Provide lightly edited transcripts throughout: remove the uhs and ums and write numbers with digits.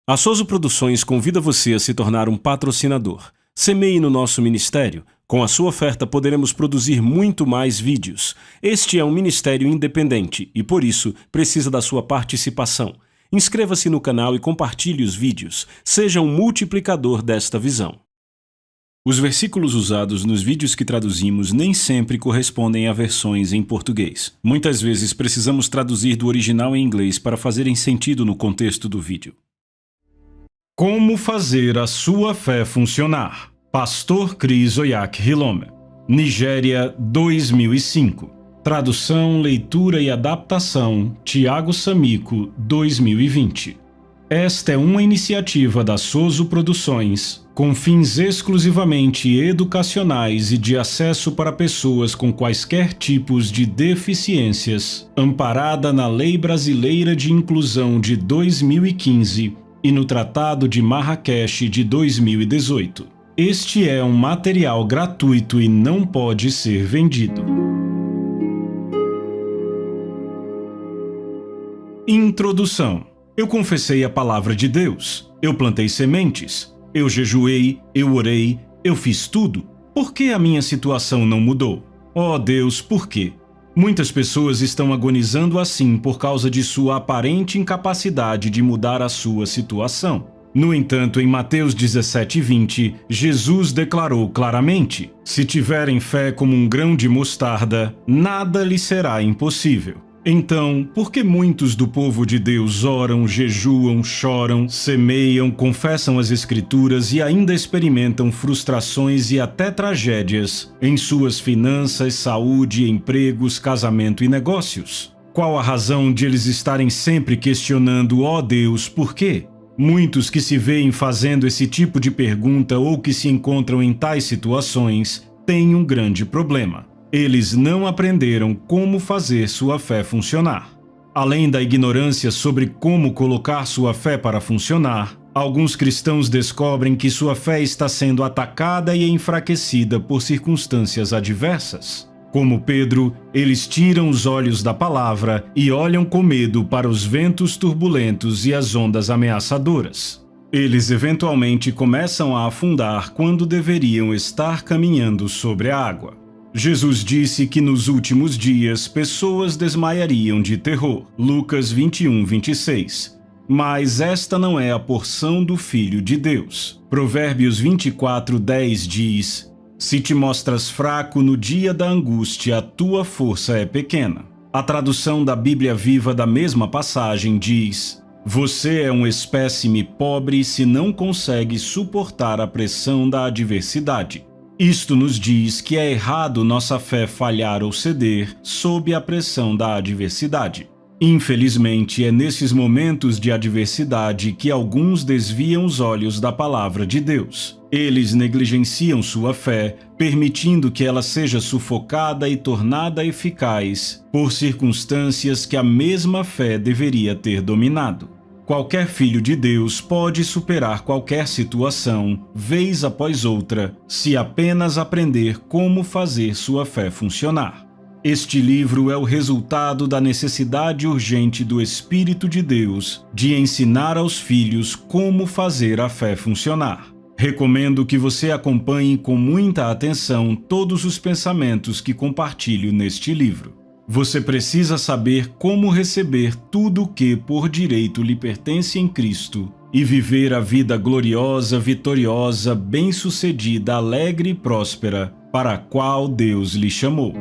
A Soso Produções convida você a se tornar um patrocinador. Semeie no nosso ministério. Com a sua oferta poderemos produzir muito mais vídeos. Este é um ministério independente e, por isso, precisa da sua participação. Inscreva-se no canal e compartilhe os vídeos. Seja um multiplicador desta visão. Os versículos usados nos vídeos que traduzimos nem sempre correspondem a versões em português. Muitas vezes precisamos traduzir do original em inglês para fazerem sentido no contexto do vídeo. Como fazer a sua fé funcionar? Pastor Chris Oyakhilome, Nigéria, 2005. Tradução, leitura e adaptação, Tiago Samico, 2020. Esta é uma iniciativa da Soso Produções, com fins exclusivamente educacionais e de acesso para pessoas com quaisquer tipos de deficiências, amparada na Lei Brasileira de Inclusão de 2015 e no Tratado de Marrakech de 2018. Este é um material gratuito e não pode ser vendido. Introdução. Eu confessei a palavra de Deus. Eu plantei sementes. Eu jejuei, eu orei, eu fiz tudo. Por que a minha situação não mudou? Oh Deus, por quê? Muitas pessoas estão agonizando assim por causa de sua aparente incapacidade de mudar a sua situação. No entanto, em Mateus 17:20, Jesus declarou claramente: se tiverem fé como um grão de mostarda, nada lhe será impossível. Então, por que muitos do povo de Deus oram, jejuam, choram, semeiam, confessam as Escrituras e ainda experimentam frustrações e até tragédias em suas finanças, saúde, empregos, casamento e negócios? Qual a razão de eles estarem sempre questionando, ó Deus, por quê? Muitos que se veem fazendo esse tipo de pergunta ou que se encontram em tais situações têm um grande problema. Eles não aprenderam como fazer sua fé funcionar. Além da ignorância sobre como colocar sua fé para funcionar, alguns cristãos descobrem que sua fé está sendo atacada e enfraquecida por circunstâncias adversas. Como Pedro, eles tiram os olhos da palavra e olham com medo para os ventos turbulentos e as ondas ameaçadoras. Eles eventualmente começam a afundar quando deveriam estar caminhando sobre a água. Jesus disse que nos últimos dias pessoas desmaiariam de terror. Lucas 21:26. Mas esta não é a porção do Filho de Deus. Provérbios 24:10 diz: se te mostras fraco no dia da angústia, a tua força é pequena. A tradução da Bíblia Viva da mesma passagem diz: você é um espécime pobre se não consegue suportar a pressão da adversidade. Isto nos diz que é errado nossa fé falhar ou ceder sob a pressão da adversidade. Infelizmente, é nesses momentos de adversidade que alguns desviam os olhos da palavra de Deus. Eles negligenciam sua fé, permitindo que ela seja sufocada e tornada eficaz por circunstâncias que a mesma fé deveria ter dominado. Qualquer filho de Deus pode superar qualquer situação, vez após outra, se apenas aprender como fazer sua fé funcionar. Este livro é o resultado da necessidade urgente do Espírito de Deus de ensinar aos filhos como fazer a fé funcionar. Recomendo que você acompanhe com muita atenção todos os pensamentos que compartilho neste livro. Você precisa saber como receber tudo o que por direito lhe pertence em Cristo e viver a vida gloriosa, vitoriosa, bem-sucedida, alegre e próspera para a qual Deus lhe chamou.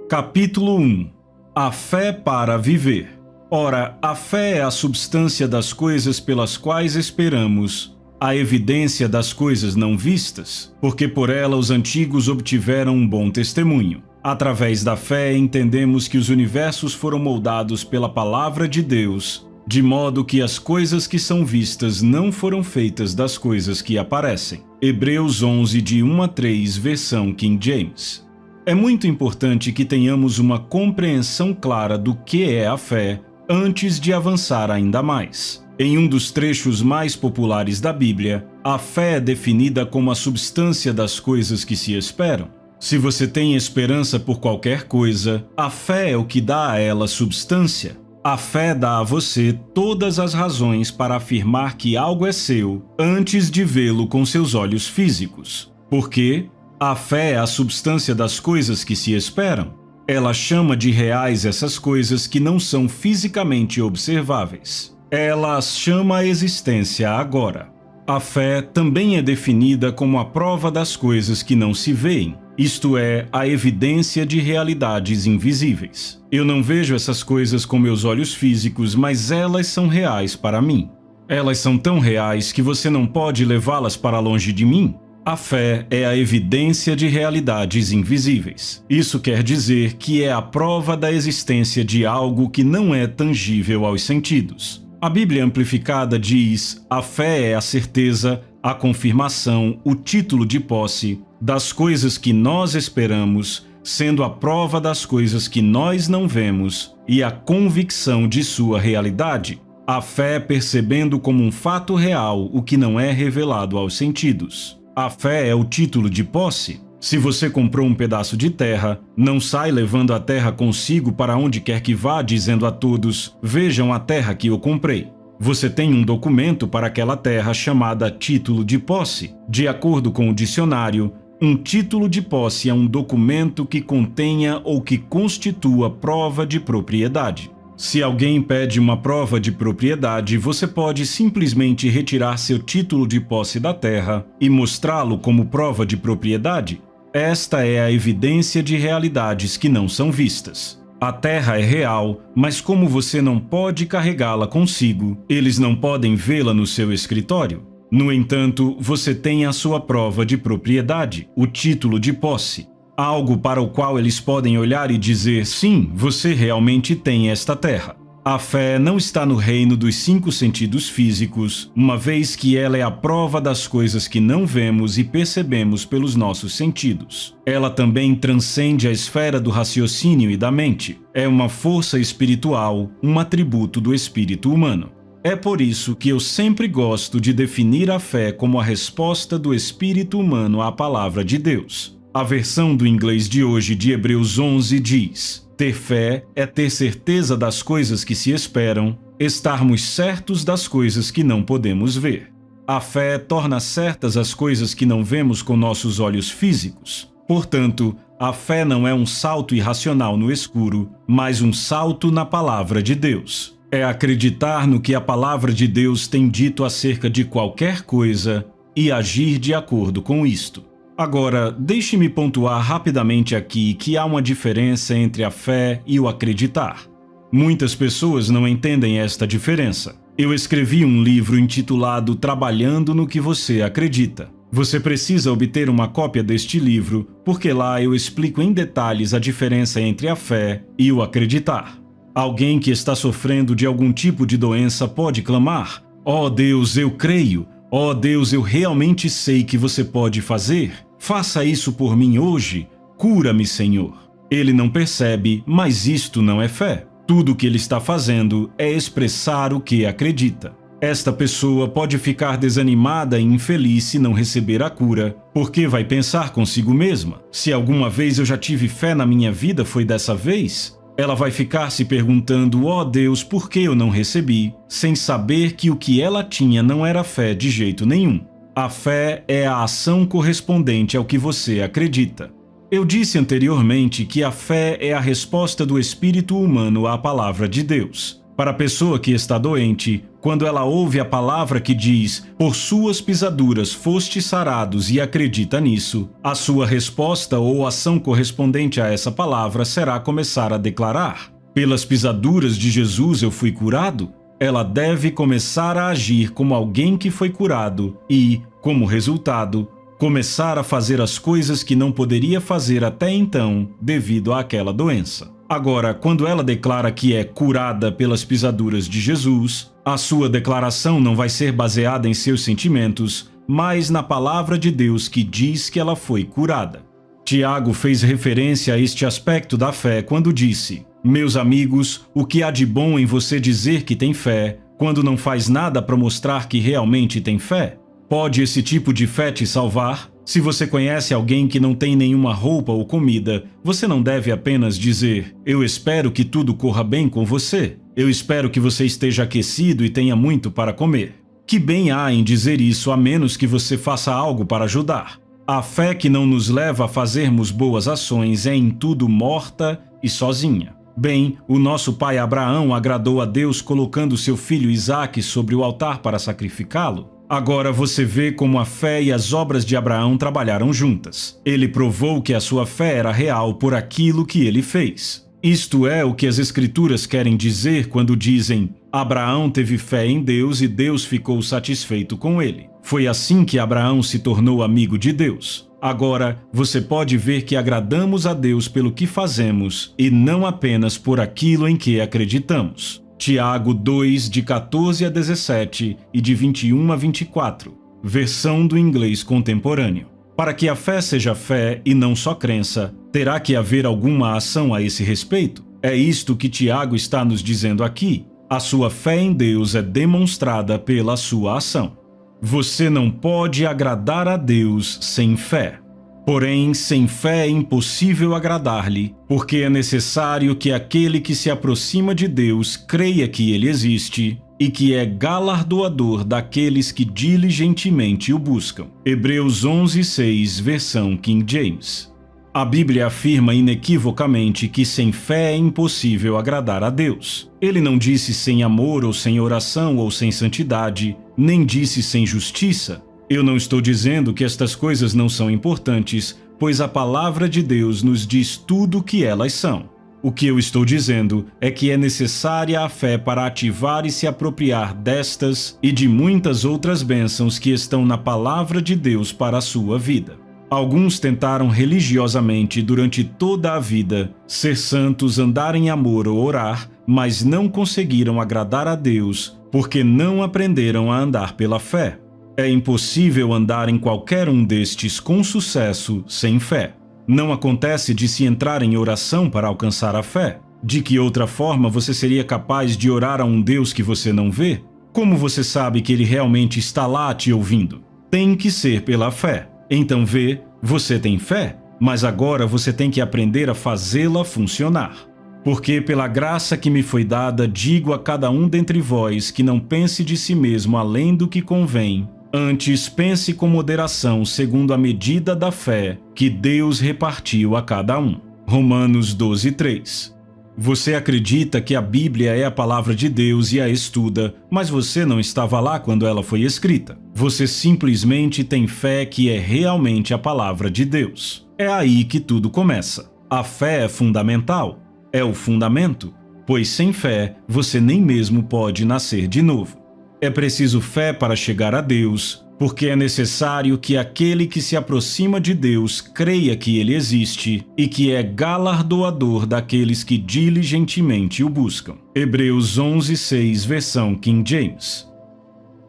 Capítulo 1. A fé para viver. Ora, a fé é a substância das coisas pelas quais esperamos, a evidência das coisas não vistas, porque por ela os antigos obtiveram um bom testemunho. Através da fé entendemos que os universos foram moldados pela palavra de Deus, de modo que as coisas que são vistas não foram feitas das coisas que aparecem. Hebreus 11, de 1-3, versão King James. É muito importante que tenhamos uma compreensão clara do que é a fé antes de avançar ainda mais. Em um dos trechos mais populares da Bíblia, a fé é definida como a substância das coisas que se esperam. Se você tem esperança por qualquer coisa, a fé é o que dá a ela substância. A fé dá a você todas as razões para afirmar que algo é seu antes de vê-lo com seus olhos físicos. Porque a fé é a substância das coisas que se esperam. Ela chama de reais essas coisas que não são fisicamente observáveis. Ela as chama à existência agora. A fé também é definida como a prova das coisas que não se veem, isto é, a evidência de realidades invisíveis. Eu não vejo essas coisas com meus olhos físicos, mas elas são reais para mim. Elas são tão reais que você não pode levá-las para longe de mim. A fé é a evidência de realidades invisíveis. Isso quer dizer que é a prova da existência de algo que não é tangível aos sentidos. A Bíblia Amplificada diz: a fé é a certeza, a confirmação, o título de posse das coisas que nós esperamos, sendo a prova das coisas que nós não vemos e a convicção de sua realidade. A fé percebendo como um fato real o que não é revelado aos sentidos. A fé é o título de posse. Se você comprou um pedaço de terra, não sai levando a terra consigo para onde quer que vá, dizendo a todos: vejam a terra que eu comprei. Você tem um documento para aquela terra chamada título de posse. De acordo com o dicionário, um título de posse é um documento que contenha ou que constitua prova de propriedade. Se alguém pede uma prova de propriedade, você pode simplesmente retirar seu título de posse da terra e mostrá-lo como prova de propriedade. Esta é a evidência de realidades que não são vistas. A terra é real, mas como você não pode carregá-la consigo, eles não podem vê-la no seu escritório. No entanto, você tem a sua prova de propriedade, o título de posse. Algo para o qual eles podem olhar e dizer: sim, você realmente tem esta terra. A fé não está no reino dos 5 sentidos físicos, uma vez que ela é a prova das coisas que não vemos e percebemos pelos nossos sentidos. Ela também transcende a esfera do raciocínio e da mente. É uma força espiritual, um atributo do espírito humano. É por isso que eu sempre gosto de definir a fé como a resposta do espírito humano à palavra de Deus. A versão do inglês de hoje de Hebreus 11 diz: ter fé é ter certeza das coisas que se esperam, estarmos certos das coisas que não podemos ver. A fé torna certas as coisas que não vemos com nossos olhos físicos. Portanto, a fé não é um salto irracional no escuro, mas um salto na palavra de Deus. É acreditar no que a palavra de Deus tem dito acerca de qualquer coisa e agir de acordo com isto. Agora, deixe-me pontuar rapidamente aqui que há uma diferença entre a fé e o acreditar. Muitas pessoas não entendem esta diferença. Eu escrevi um livro intitulado Trabalhando no que você acredita. Você precisa obter uma cópia deste livro, porque lá eu explico em detalhes a diferença entre a fé e o acreditar. Alguém que está sofrendo de algum tipo de doença pode clamar: "Ó Deus, eu creio. Ó Deus, eu realmente sei que você pode fazer. Faça isso por mim hoje. Cura-me, Senhor." Ele não percebe, mas isto não é fé. Tudo o que ele está fazendo é expressar o que acredita. Esta pessoa pode ficar desanimada e infeliz se não receber a cura, porque vai pensar consigo mesma: se alguma vez eu já tive fé na minha vida, foi dessa vez? Ela vai ficar se perguntando: ó Deus, por que eu não recebi? Sem saber que o que ela tinha não era fé de jeito nenhum. A fé é a ação correspondente ao que você acredita. Eu disse anteriormente que a fé é a resposta do espírito humano à palavra de Deus. Para a pessoa que está doente, quando ela ouve a palavra que diz: "Por suas pisaduras foste sarados", e acredita nisso, a sua resposta ou ação correspondente a essa palavra será começar a declarar: "Pelas pisaduras de Jesus eu fui curado." Ela deve começar a agir como alguém que foi curado e, como resultado, começar a fazer as coisas que não poderia fazer até então devido àquela doença. Agora, quando ela declara que é curada pelas pisaduras de Jesus, a sua declaração não vai ser baseada em seus sentimentos, mas na palavra de Deus que diz que ela foi curada. Tiago fez referência a este aspecto da fé quando disse: "Meus amigos, o que há de bom em você dizer que tem fé, quando não faz nada para mostrar que realmente tem fé?" Pode esse tipo de fé te salvar? Se você conhece alguém que não tem nenhuma roupa ou comida, você não deve apenas dizer: "Eu espero que tudo corra bem com você. Eu espero que você esteja aquecido e tenha muito para comer." Que bem há em dizer isso a menos que você faça algo para ajudar? A fé que não nos leva a fazermos boas ações é em tudo morta e sozinha. Bem, o nosso pai Abraão agradou a Deus colocando seu filho Isaque sobre o altar para sacrificá-lo. Agora você vê como a fé e as obras de Abraão trabalharam juntas. Ele provou que a sua fé era real por aquilo que ele fez. Isto é o que as Escrituras querem dizer quando dizem: Abraão teve fé em Deus e Deus ficou satisfeito com ele. Foi assim que Abraão se tornou amigo de Deus. Agora, você pode ver que agradamos a Deus pelo que fazemos e não apenas por aquilo em que acreditamos. Tiago 2, de 14 a 17 e de 21 a 24, versão do inglês contemporâneo. Para que a fé seja fé e não só crença, terá que haver alguma ação a esse respeito? É isto que Tiago está nos dizendo aqui. A sua fé em Deus é demonstrada pela sua ação. Você não pode agradar a Deus sem fé. Porém, sem fé é impossível agradar-lhe, porque é necessário que aquele que se aproxima de Deus creia que ele existe e que é galardoador daqueles que diligentemente o buscam. Hebreus 11:6, versão King James. A Bíblia afirma inequivocamente que sem fé é impossível agradar a Deus. Ele não disse sem amor ou sem oração ou sem santidade, nem disse sem justiça. Eu não estou dizendo que estas coisas não são importantes, pois a palavra de Deus nos diz tudo o que elas são. O que eu estou dizendo é que é necessária a fé para ativar e se apropriar destas e de muitas outras bênçãos que estão na palavra de Deus para a sua vida. Alguns tentaram religiosamente durante toda a vida ser santos, andar em amor ou orar, mas não conseguiram agradar a Deus porque não aprenderam a andar pela fé. É impossível andar em qualquer um destes com sucesso sem fé. Não acontece de se entrar em oração para alcançar a fé. De que outra forma você seria capaz de orar a um Deus que você não vê? Como você sabe que ele realmente está lá te ouvindo? Tem que ser pela fé. Então vê, você tem fé, mas agora você tem que aprender a fazê-la funcionar. Porque pela graça que me foi dada, digo a cada um dentre vós que não pense de si mesmo além do que convém. Antes, pense com moderação segundo a medida da fé que Deus repartiu a cada um. Romanos 12:3. Você acredita que a Bíblia é a palavra de Deus e a estuda, mas você não estava lá quando ela foi escrita. Você simplesmente tem fé que é realmente a palavra de Deus. É aí que tudo começa. A fé é fundamental. É o fundamento, pois sem fé você nem mesmo pode nascer de novo. É preciso fé para chegar a Deus, porque é necessário que aquele que se aproxima de Deus creia que ele existe e que é galardoador daqueles que diligentemente o buscam. Hebreus 11:6, versão King James.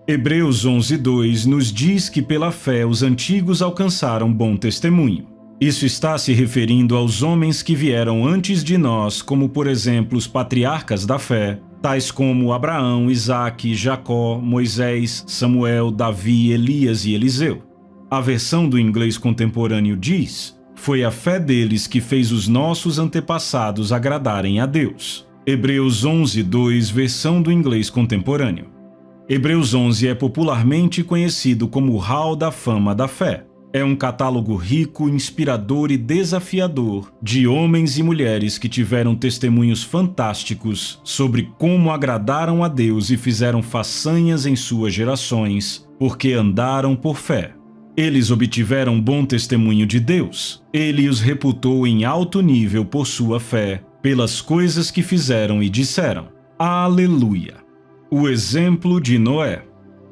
Hebreus 11:2 nos diz que pela fé os antigos alcançaram bom testemunho. Isso está se referindo aos homens que vieram antes de nós, como por exemplo os patriarcas da fé, tais como Abraão, Isaque, Jacó, Moisés, Samuel, Davi, Elias e Eliseu. A versão do inglês contemporâneo diz: foi a fé deles que fez os nossos antepassados agradarem a Deus. Hebreus 11:2, versão do inglês contemporâneo. Hebreus 11 é popularmente conhecido como o Hall da Fama da Fé. É um catálogo rico, inspirador e desafiador de homens e mulheres que tiveram testemunhos fantásticos sobre como agradaram a Deus e fizeram façanhas em suas gerações, porque andaram por fé. Eles obtiveram bom testemunho de Deus. Ele os reputou em alto nível por sua fé, pelas coisas que fizeram e disseram. Aleluia! O exemplo de Noé.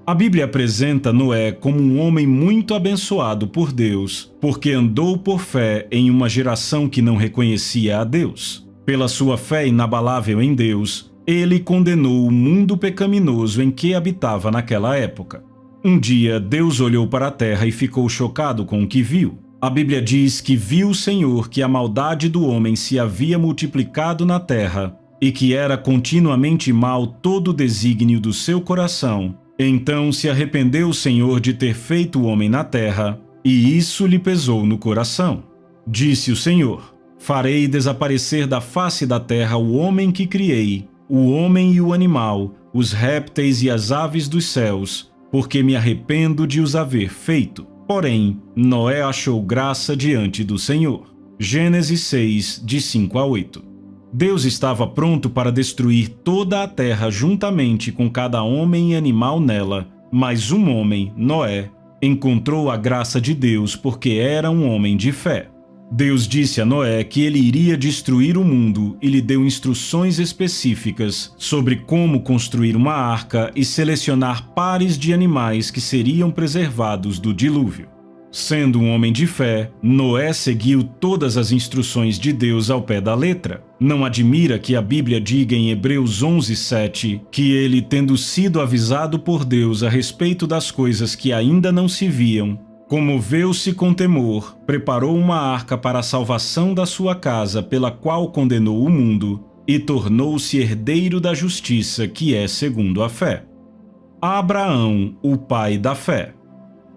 A Bíblia apresenta Noé como um homem muito abençoado por Deus, porque andou por fé em uma geração que não reconhecia a Deus. Pela sua fé inabalável em Deus, ele condenou o mundo pecaminoso em que habitava naquela época. Um dia, Deus olhou para a terra e ficou chocado com o que viu. A Bíblia diz que viu o Senhor que a maldade do homem se havia multiplicado na terra e que era continuamente mau todo o desígnio do seu coração. Então se arrependeu o Senhor de ter feito o homem na terra, e isso lhe pesou no coração. Disse o Senhor: farei desaparecer da face da terra o homem que criei, o homem e o animal, os répteis e as aves dos céus, porque me arrependo de os haver feito. Porém, Noé achou graça diante do Senhor. Gênesis 6, de 5 a 8. Deus estava pronto para destruir toda a terra juntamente com cada homem e animal nela, mas um homem, Noé, encontrou a graça de Deus porque era um homem de fé. Deus disse a Noé que ele iria destruir o mundo e lhe deu instruções específicas sobre como construir uma arca e selecionar pares de animais que seriam preservados do dilúvio. Sendo um homem de fé, Noé seguiu todas as instruções de Deus ao pé da letra. Não admira que a Bíblia diga em Hebreus 11:7 que ele, tendo sido avisado por Deus a respeito das coisas que ainda não se viam, comoveu-se com temor, preparou uma arca para a salvação da sua casa, pela qual condenou o mundo, e tornou-se herdeiro da justiça, que é segundo a fé. Abraão, o pai da fé.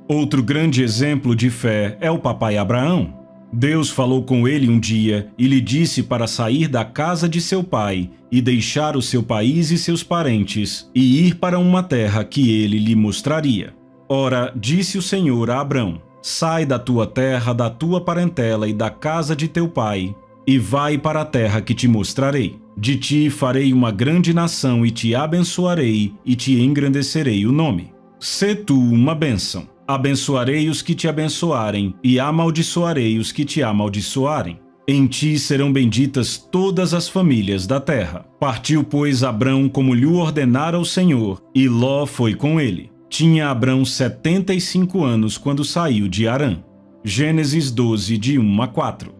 Outro grande exemplo de fé é o papai Abraão. Deus falou com ele um dia e lhe disse para sair da casa de seu pai e deixar o seu país e seus parentes e ir para uma terra que ele lhe mostraria. Ora, disse o Senhor a Abrão: sai da tua terra, da tua parentela e da casa de teu pai, e vai para a terra que te mostrarei. De ti farei uma grande nação e te abençoarei e te engrandecerei o nome. Sê tu uma bênção. Abençoarei os que te abençoarem e amaldiçoarei os que te amaldiçoarem. Em ti serão benditas todas as famílias da terra. Partiu, pois, Abrão como lhe ordenara o Senhor, e Ló foi com ele. Tinha Abrão 75 anos quando saiu de Harã. Gênesis 12, de 1 a 4.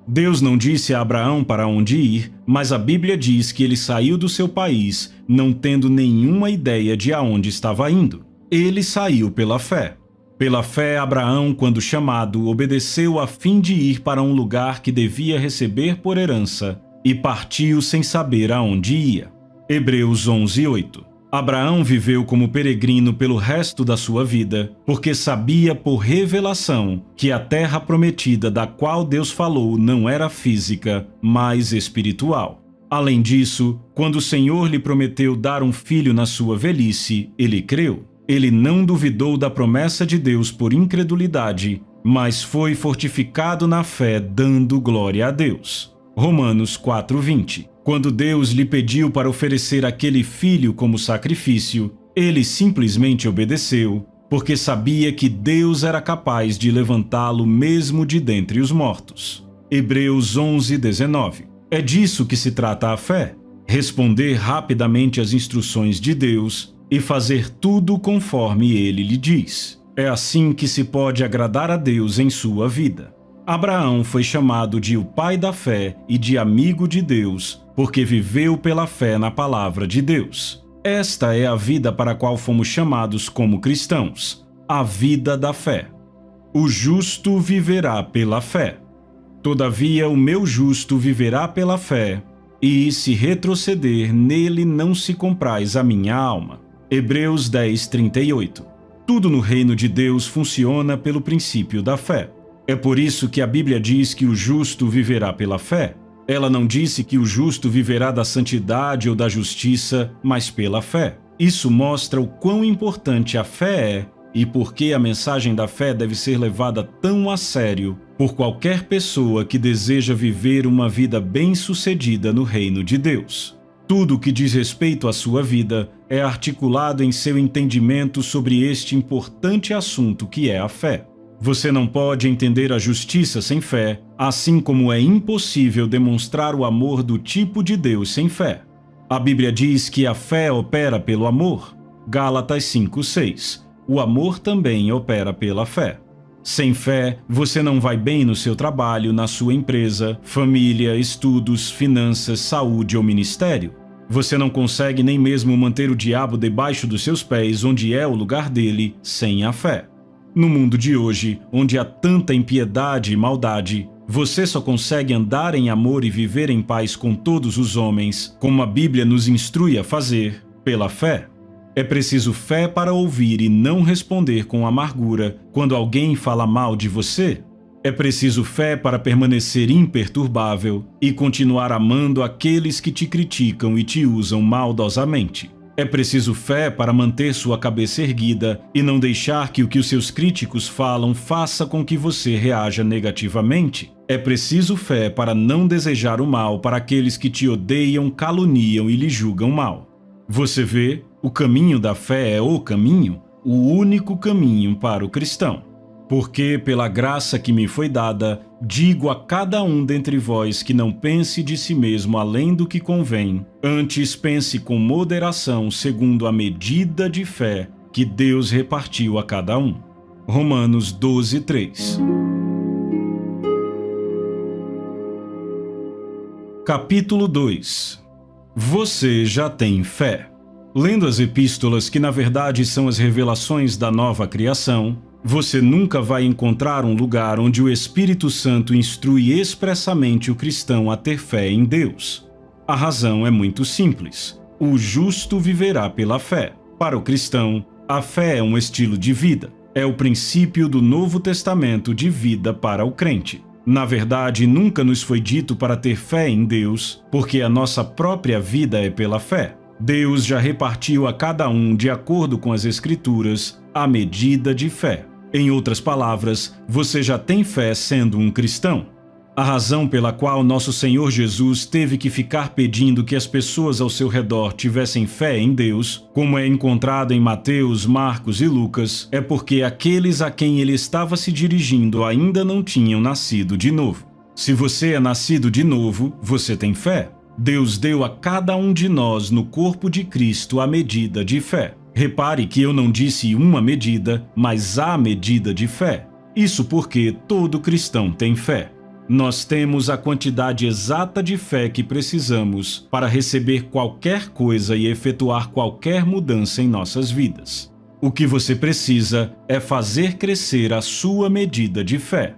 Deus não disse a Abraão para onde ir, mas a Bíblia diz que ele saiu do seu país, não tendo nenhuma ideia de aonde estava indo. Ele saiu pela fé. Pela fé, Abraão, quando chamado, obedeceu a fim de ir para um lugar que devia receber por herança, e partiu sem saber aonde ia. Hebreus 11:8. Abraão viveu como peregrino pelo resto da sua vida, porque sabia por revelação que a terra prometida da qual Deus falou não era física, mas espiritual. Além disso, quando o Senhor lhe prometeu dar um filho na sua velhice, ele creu. Ele não duvidou da promessa de Deus por incredulidade, mas foi fortificado na fé, dando glória a Deus. Romanos 4:20. Quando Deus lhe pediu para oferecer aquele filho como sacrifício, ele simplesmente obedeceu, porque sabia que Deus era capaz de levantá-lo mesmo de dentre os mortos. Hebreus 11:19. É disso que se trata a fé: responder rapidamente às instruções de Deus e fazer tudo conforme ele lhe diz. É assim que se pode agradar a Deus em sua vida. Abraão foi chamado de o pai da fé e de amigo de Deus, porque viveu pela fé na palavra de Deus. Esta é a vida para a qual fomos chamados como cristãos, a vida da fé. O justo viverá pela fé. Todavia o meu justo viverá pela fé, e se retroceder, nele não se compraz a minha alma. Hebreus 10:38. Tudo no reino de Deus funciona pelo princípio da fé. É por isso que a Bíblia diz que o justo viverá pela fé. Ela não disse que o justo viverá da santidade ou da justiça, mas pela fé. Isso mostra o quão importante a fé é e por que a mensagem da fé deve ser levada tão a sério por qualquer pessoa que deseja viver uma vida bem-sucedida no reino de Deus. Tudo o que diz respeito à sua vida é articulado em seu entendimento sobre este importante assunto que é a fé. Você não pode entender a justiça sem fé, assim como é impossível demonstrar o amor do tipo de Deus sem fé. A Bíblia diz que a fé opera pelo amor. Gálatas 5:6. O amor também opera pela fé. Sem fé, você não vai bem no seu trabalho, na sua empresa, família, estudos, finanças, saúde ou ministério. Você não consegue nem mesmo manter o diabo debaixo dos seus pés, onde é o lugar dele, sem a fé. No mundo de hoje, onde há tanta impiedade e maldade, você só consegue andar em amor e viver em paz com todos os homens, como a Bíblia nos instrui a fazer, pela fé. É preciso fé para ouvir e não responder com amargura quando alguém fala mal de você? É preciso fé para permanecer imperturbável e continuar amando aqueles que te criticam e te usam maldosamente. É preciso fé para manter sua cabeça erguida e não deixar que o que os seus críticos falam faça com que você reaja negativamente. É preciso fé para não desejar o mal para aqueles que te odeiam, caluniam e lhe julgam mal. Você vê, o caminho da fé é o caminho, o único caminho para o cristão. Porque, pela graça que me foi dada, digo a cada um dentre vós que não pense de si mesmo além do que convém, antes pense com moderação segundo a medida de fé que Deus repartiu a cada um. Romanos 12:3. Capítulo 2. Você já tem fé. Lendo as epístolas, que na verdade são as revelações da nova criação, você nunca vai encontrar um lugar onde o Espírito Santo instrui expressamente o cristão a ter fé em Deus. A razão é muito simples. O justo viverá pela fé. Para o cristão, a fé é um estilo de vida. É o princípio do Novo Testamento de vida para o crente. Na verdade, nunca nos foi dito para ter fé em Deus, porque a nossa própria vida é pela fé. Deus já repartiu a cada um, de acordo com as Escrituras, a medida de fé. Em outras palavras, você já tem fé sendo um cristão. A razão pela qual nosso Senhor Jesus teve que ficar pedindo que as pessoas ao seu redor tivessem fé em Deus, como é encontrado em Mateus, Marcos e Lucas, é porque aqueles a quem ele estava se dirigindo ainda não tinham nascido de novo. Se você é nascido de novo, você tem fé. Deus deu a cada um de nós no corpo de Cristo a medida de fé. Repare que eu não disse uma medida, mas a medida de fé. Isso porque todo cristão tem fé. Nós temos a quantidade exata de fé que precisamos para receber qualquer coisa e efetuar qualquer mudança em nossas vidas. O que você precisa é fazer crescer a sua medida de fé.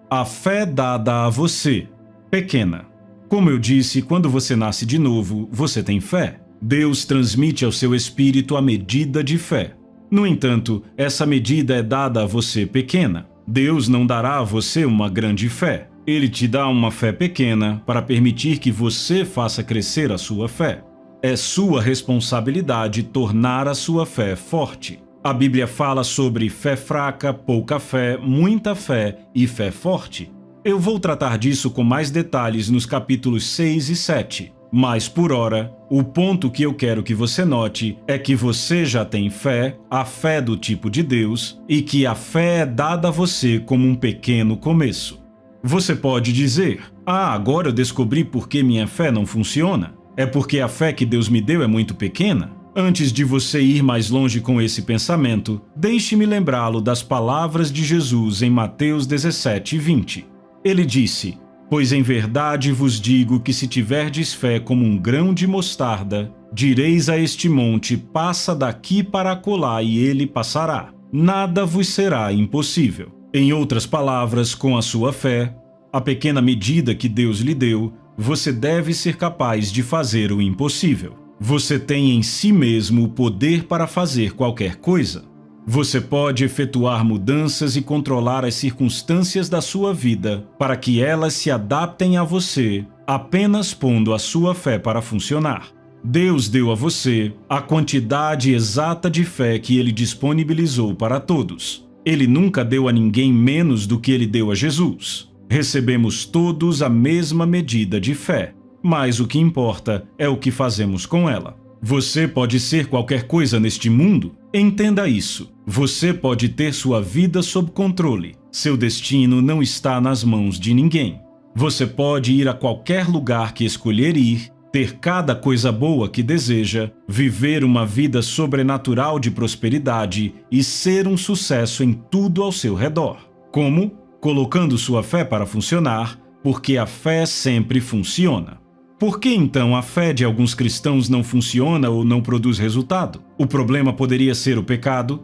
A fé dada a você, pequena. Como eu disse, quando você nasce de novo, você tem fé. Deus transmite ao seu espírito a medida de fé. No entanto, essa medida é dada a você pequena. Deus não dará a você uma grande fé. Ele te dá uma fé pequena para permitir que você faça crescer a sua fé. É sua responsabilidade tornar a sua fé forte. A Bíblia fala sobre fé fraca, pouca fé, muita fé e fé forte. Eu vou tratar disso com mais detalhes nos capítulos 6 e 7. Mas, por ora, o ponto que eu quero que você note é que você já tem fé, a fé do tipo de Deus, e que a fé é dada a você como um pequeno começo. Você pode dizer, agora eu descobri por que minha fé não funciona. É porque a fé que Deus me deu é muito pequena? Antes de você ir mais longe com esse pensamento, deixe-me lembrá-lo das palavras de Jesus em Mateus 17:20. Ele disse: Pois em verdade vos digo que se tiverdes fé como um grão de mostarda, direis a este monte, passa daqui para acolá, e ele passará. Nada vos será impossível. Em outras palavras, com a sua fé, a pequena medida que Deus lhe deu, você deve ser capaz de fazer o impossível. Você tem em si mesmo o poder para fazer qualquer coisa. Você pode efetuar mudanças e controlar as circunstâncias da sua vida para que elas se adaptem a você, apenas pondo a sua fé para funcionar. Deus deu a você a quantidade exata de fé que Ele disponibilizou para todos. Ele nunca deu a ninguém menos do que Ele deu a Jesus. Recebemos todos a mesma medida de fé, mas o que importa é o que fazemos com ela. Você pode ser qualquer coisa neste mundo? Entenda isso. Você pode ter sua vida sob controle. Seu destino não está nas mãos de ninguém. Você pode ir a qualquer lugar que escolher ir, ter cada coisa boa que deseja, viver uma vida sobrenatural de prosperidade e ser um sucesso em tudo ao seu redor. Como? Colocando sua fé para funcionar, porque a fé sempre funciona. Por que então a fé de alguns cristãos não funciona ou não produz resultado? O problema poderia ser o pecado?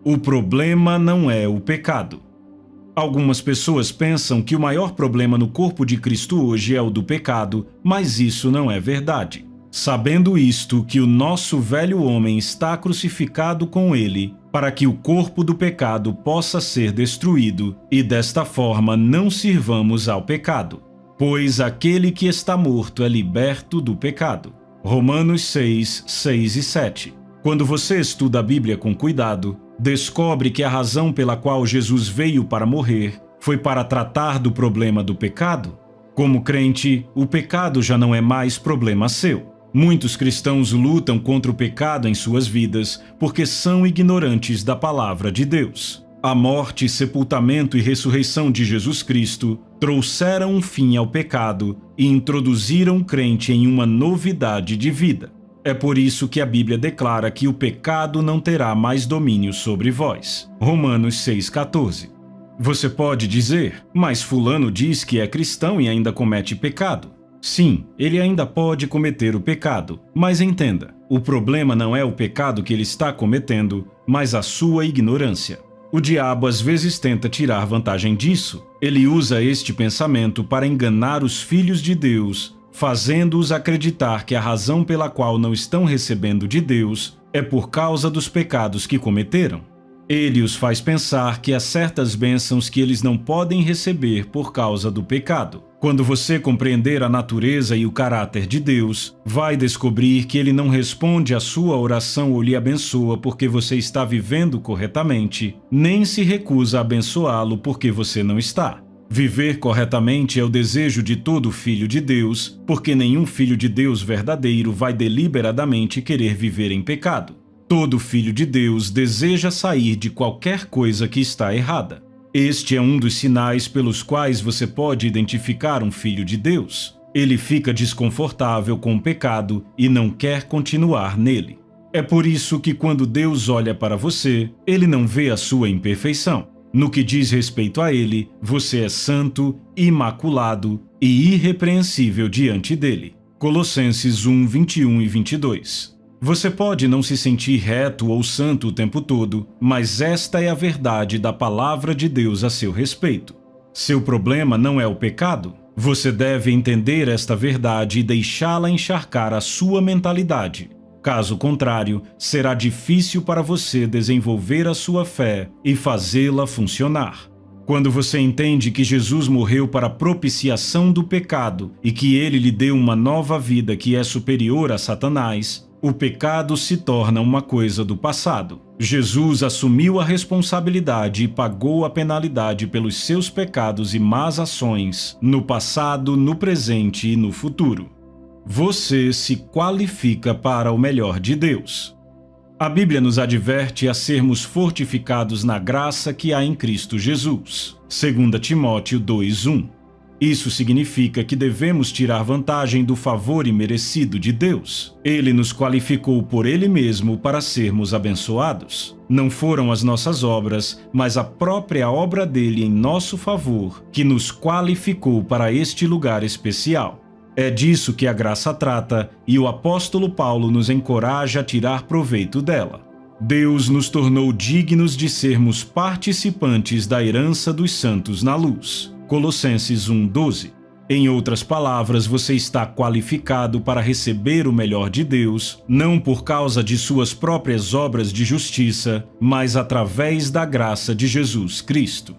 O problema não é o pecado. Algumas pessoas pensam que o maior problema no corpo de Cristo hoje é o do pecado, mas isso não é verdade. sabendo isto, que o nosso velho homem está crucificado com ele, para que o corpo do pecado possa ser destruído, e desta forma não sirvamos ao pecado. Pois aquele que está morto é liberto do pecado. Romanos 6, 6 e 7. Quando você estuda a Bíblia com cuidado, descobre que a razão pela qual Jesus veio para morrer foi para tratar do problema do pecado. Como crente, o pecado já não é mais problema seu. Muitos cristãos lutam contra o pecado em suas vidas porque são ignorantes da palavra de Deus. A morte, sepultamento e ressurreição de Jesus Cristo trouxeram um fim ao pecado e introduziram o crente em uma novidade de vida. É por isso que a Bíblia declara que o pecado não terá mais domínio sobre vós. Romanos 6,14. Você pode dizer, mas fulano diz que é cristão e ainda comete pecado. Sim, ele ainda pode cometer o pecado, mas entenda, o problema não é o pecado que ele está cometendo, mas a sua ignorância. O diabo às vezes tenta tirar vantagem disso. Ele usa este pensamento para enganar os filhos de Deus, fazendo-os acreditar que a razão pela qual não estão recebendo de Deus é por causa dos pecados que cometeram. Ele os faz pensar que há certas bênçãos que eles não podem receber por causa do pecado. Quando você compreender a natureza e o caráter de Deus, vai descobrir que Ele não responde à sua oração ou lhe abençoa porque você está vivendo corretamente, nem se recusa a abençoá-lo porque você não está. Viver corretamente é o desejo de todo filho de Deus, porque nenhum filho de Deus verdadeiro vai deliberadamente querer viver em pecado. Todo filho de Deus deseja sair de qualquer coisa que está errada. Este é um dos sinais pelos quais você pode identificar um filho de Deus. Ele fica desconfortável com o pecado e não quer continuar nele. É por isso que quando Deus olha para você, Ele não vê a sua imperfeição. No que diz respeito a Ele, você é santo, imaculado e irrepreensível diante dele. Colossenses 1, 21 e 22. Você pode não se sentir reto ou santo o tempo todo, mas esta é a verdade da palavra de Deus a seu respeito. Seu problema não é o pecado. Você deve entender esta verdade e deixá-la encharcar a sua mentalidade. Caso contrário, será difícil para você desenvolver a sua fé e fazê-la funcionar. Quando você entende que Jesus morreu para a propiciação do pecado e que ele lhe deu uma nova vida que é superior a Satanás, o pecado se torna uma coisa do passado. Jesus assumiu a responsabilidade e pagou a penalidade pelos seus pecados e más ações, no passado, no presente e no futuro. Você se qualifica para o melhor de Deus. A Bíblia nos adverte a sermos fortificados na graça que há em Cristo Jesus. 2 Timóteo 2:1. Isso significa que devemos tirar vantagem do favor imerecido de Deus. Ele nos qualificou por Ele mesmo para sermos abençoados. Não foram as nossas obras, mas a própria obra dele em nosso favor que nos qualificou para este lugar especial. É disso que a graça trata e o apóstolo Paulo nos encoraja a tirar proveito dela. Deus nos tornou dignos de sermos participantes da herança dos santos na luz. Colossenses 1:12. Em outras palavras, você está qualificado para receber o melhor de Deus, não por causa de suas próprias obras de justiça, mas através da graça de Jesus Cristo.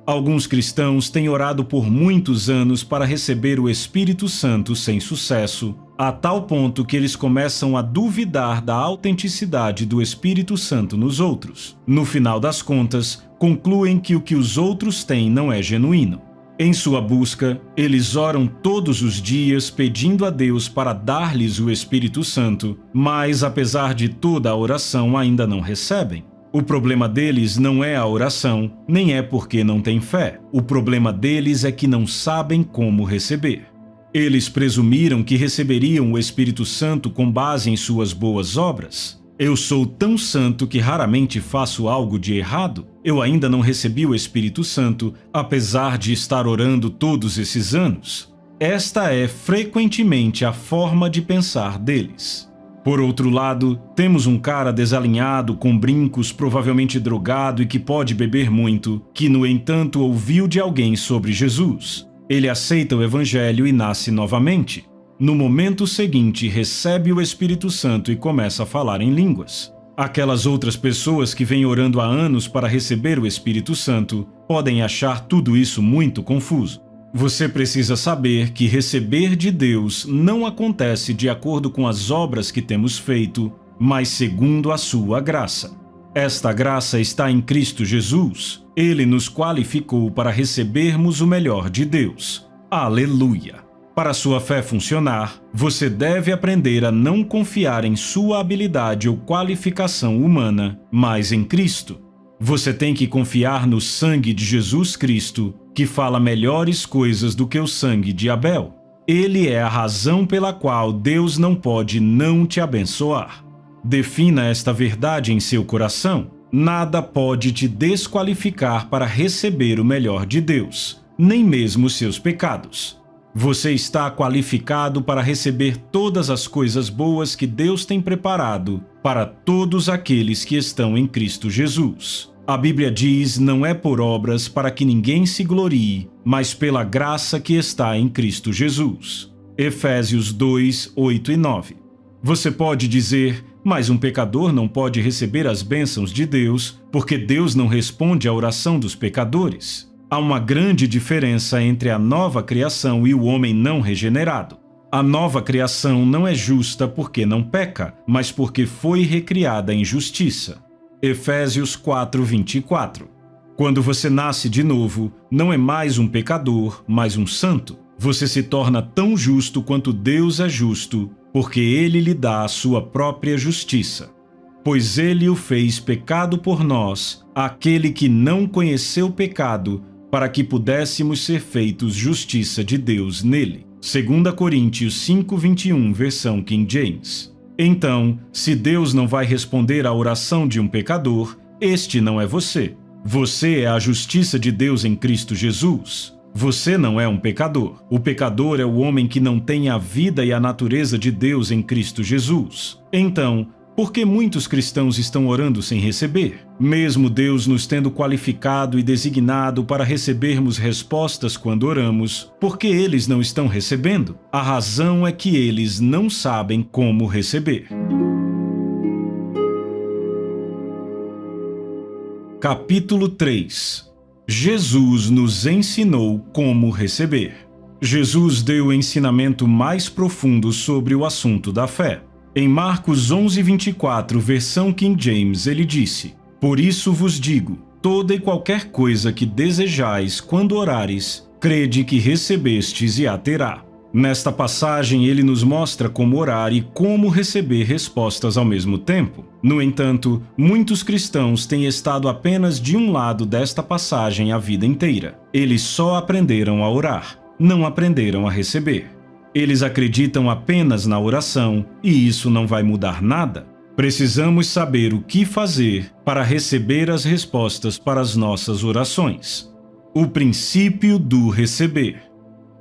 Alguns cristãos têm orado por muitos anos para receber o Espírito Santo sem sucesso, a tal ponto que eles começam a duvidar da autenticidade do Espírito Santo nos outros. No final das contas, concluem que o que os outros têm não é genuíno. Em sua busca, eles oram todos os dias pedindo a Deus para dar-lhes o Espírito Santo, mas apesar de toda a oração ainda não recebem. O problema deles não é a oração, nem é porque não têm fé. O problema deles é que não sabem como receber. Eles presumiram que receberiam o Espírito Santo com base em suas boas obras. Eu sou tão santo que raramente faço algo de errado. Eu ainda não recebi o Espírito Santo, apesar de estar orando todos esses anos. Esta é frequentemente a forma de pensar deles. Por outro lado, temos um cara desalinhado, com brincos, provavelmente drogado e que pode beber muito, que no entanto ouviu de alguém sobre Jesus. Ele aceita o Evangelho e nasce novamente. No momento seguinte, recebe o Espírito Santo e começa a falar em línguas. Aquelas outras pessoas que vêm orando há anos para receber o Espírito Santo podem achar tudo isso muito confuso. Você precisa saber que receber de Deus não acontece de acordo com as obras que temos feito, mas segundo a sua graça. Esta graça está em Cristo Jesus. Ele nos qualificou para recebermos o melhor de Deus. Aleluia! Para sua fé funcionar, você deve aprender a não confiar em sua habilidade ou qualificação humana, mas em Cristo. Você tem que confiar no sangue de Jesus Cristo, que fala melhores coisas do que o sangue de Abel. Ele é a razão pela qual Deus não pode não te abençoar. Defina esta verdade em seu coração. Nada pode te desqualificar para receber o melhor de Deus, nem mesmo seus pecados. Você está qualificado para receber todas as coisas boas que Deus tem preparado para todos aqueles que estão em Cristo Jesus. A Bíblia diz: não é por obras para que ninguém se glorie, mas pela graça que está em Cristo Jesus. Efésios 2, 8 e 9. Você pode dizer: mas um pecador não pode receber as bênçãos de Deus, porque Deus não responde à oração dos pecadores. Há uma grande diferença entre a nova criação e o homem não regenerado. A nova criação não é justa porque não peca, mas porque foi recriada em justiça. Efésios 4, 24. Quando você nasce de novo, não é mais um pecador, mas um santo. Você se torna tão justo quanto Deus é justo, porque Ele lhe dá a sua própria justiça. Pois Ele o fez pecado por nós, aquele que não conheceu pecado, para que pudéssemos ser feitos justiça de Deus nele. 2 Coríntios 5, 21, versão King James. Então, se Deus não vai responder à oração de um pecador, este não é você. Você é a justiça de Deus em Cristo Jesus. Você não é um pecador. O pecador é o homem que não tem a vida e a natureza de Deus em Cristo Jesus. Então, por que muitos cristãos estão orando sem receber? Mesmo Deus nos tendo qualificado e designado para recebermos respostas quando oramos, por que eles não estão recebendo? A razão é que eles não sabem como receber. Capítulo 3. Jesus nos ensinou como receber. Jesus deu o ensinamento mais profundo sobre o assunto da fé. Em Marcos 11, 24, versão King James, ele disse: Por isso vos digo, toda e qualquer coisa que desejais quando orares, crede que recebestes e a terá. Nesta passagem, ele nos mostra como orar e como receber respostas ao mesmo tempo. No entanto, muitos cristãos têm estado apenas de um lado desta passagem a vida inteira. Eles só aprenderam a orar, não aprenderam a receber. Eles acreditam apenas na oração e isso não vai mudar nada. Precisamos saber o que fazer para receber as respostas para as nossas orações. O princípio do receber.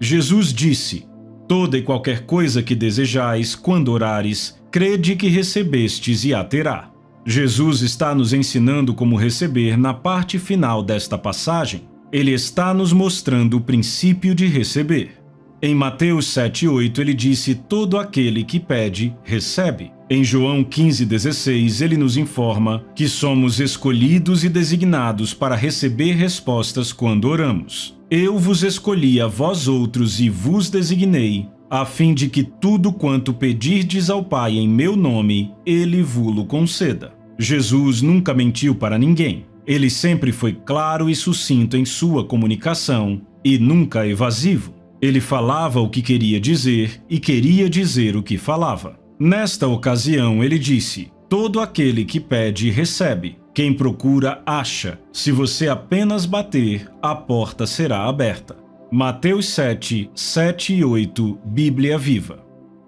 Jesus disse: Toda e qualquer coisa que desejais quando orares, crede que recebestes e a terá. Jesus está nos ensinando como receber na parte final desta passagem. Ele está nos mostrando o princípio de receber. Em Mateus 7,8 ele disse: todo aquele que pede, recebe. Em João 15,16 ele nos informa que somos escolhidos e designados para receber respostas quando oramos. Eu vos escolhi a vós outros e vos designei, a fim de que tudo quanto pedirdes ao Pai em meu nome, ele vo-lo conceda. Jesus nunca mentiu para ninguém. Ele sempre foi claro e sucinto em sua comunicação e nunca evasivo. Ele falava o que queria dizer e queria dizer o que falava. Nesta ocasião, ele disse: todo aquele que pede, recebe. Quem procura, acha. Se você apenas bater, a porta será aberta. Mateus 7, 7 e 8, Bíblia Viva.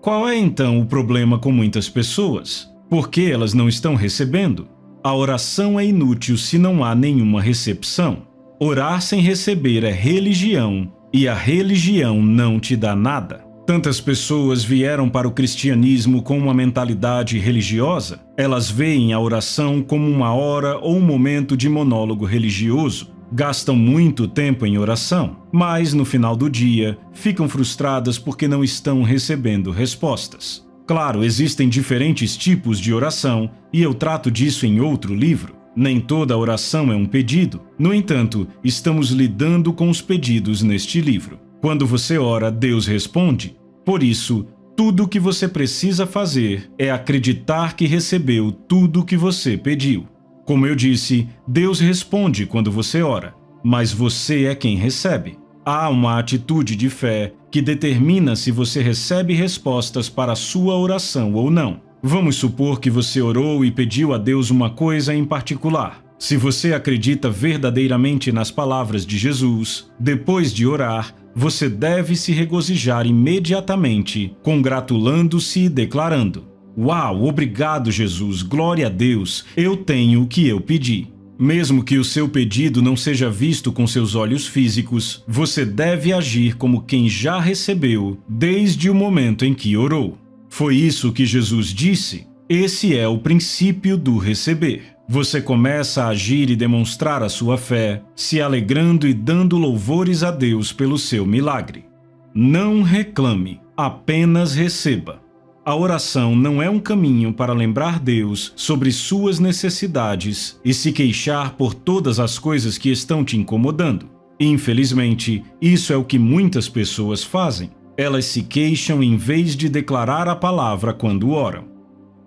Qual é então o problema com muitas pessoas? Por que elas não estão recebendo? A oração é inútil se não há nenhuma recepção. Orar sem receber é religião. E a religião não te dá nada. Tantas pessoas vieram para o cristianismo com uma mentalidade religiosa. Elas veem a oração como uma hora ou um momento de monólogo religioso. gastam muito tempo em oração, mas no final do dia ficam frustradas porque não estão recebendo respostas. Claro, existem diferentes tipos de oração e eu trato disso em outro livro. Nem toda oração é um pedido. No entanto, estamos lidando com os pedidos neste livro. Quando você ora, Deus responde. Por isso, tudo o que você precisa fazer é acreditar que recebeu tudo o que você pediu. Como eu disse, Deus responde quando você ora, mas você é quem recebe. Há uma atitude de fé que determina se você recebe respostas para a sua oração ou não. Vamos supor que você orou e pediu a Deus uma coisa em particular. Se você acredita verdadeiramente nas palavras de Jesus, depois de orar, você deve se regozijar imediatamente, congratulando-se e declarando: "Uau, obrigado, Jesus, glória a Deus, eu tenho o que eu pedi." Mesmo que o seu pedido não seja visto com seus olhos físicos, você deve agir como quem já recebeu desde o momento em que orou. Foi isso que Jesus disse. Esse é o princípio do receber. Você começa a agir e demonstrar a sua fé, se alegrando e dando louvores a Deus pelo seu milagre. Não reclame, apenas receba. A oração não é um caminho para lembrar Deus sobre suas necessidades e se queixar por todas as coisas que estão te incomodando. Infelizmente, isso é o que muitas pessoas fazem. Elas se queixam em vez de declarar a palavra quando oram.